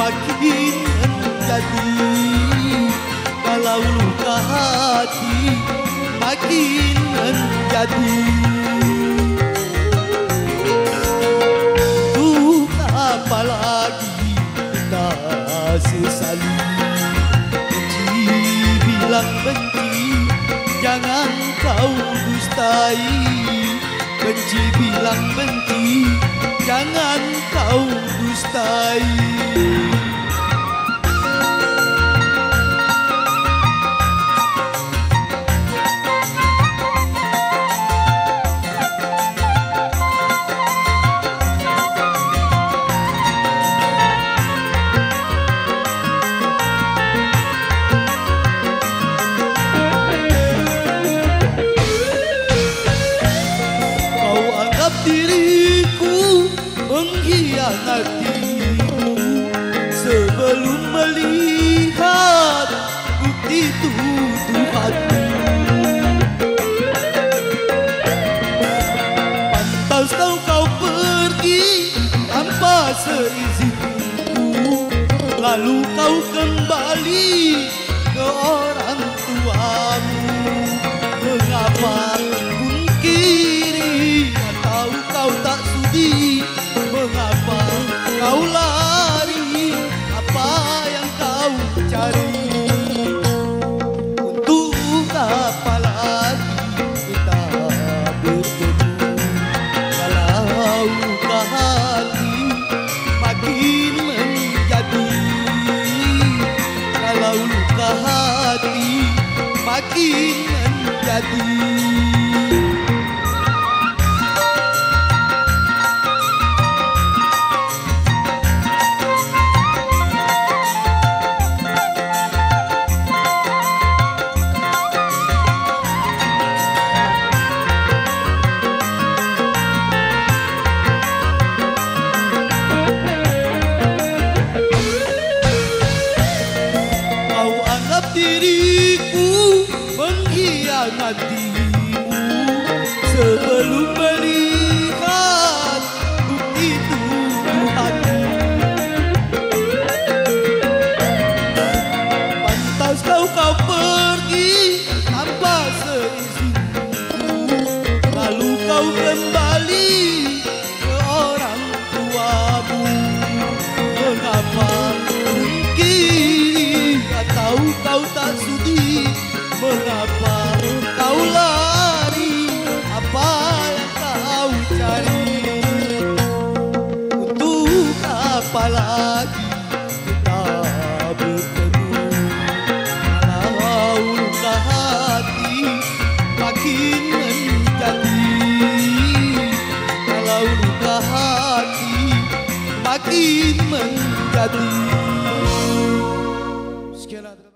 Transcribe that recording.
makin menjadi. Kalau luka hati makin menjadi. Untuk apa lagi kita sesali? Benci bilang benci, jangan kau dustai. Benci bilang benci, jangan kau dustai. Diriku mengkhianatimu sebelum melihat bukti tuduhanmu. Pantas kau pergi tanpa seizinku, lalu kau kembali ke orang tuamu. Mengapa pungkiri atau kau tak sudi? Mengapa kau lari? Apa yang kau cari? Untuk apa lagi kita bertemu? Kalau luka hati makin menjadi. Kalau luka hati makin menjadi. Diriku mengkhianatimu sebelum melihat bukti tuduhanmu. Pantas kau pergi tanpa seizinku, lalu kau kembali ke orang tuamu. Mengapa mungkin atau kau tak sudi? Mengapa kau lari? Apa yang kau cari? Untuk apa lagi kita bertemu? Kalau luka hati makin menjadi. Kalau luka hati makin menjadi. Sekian.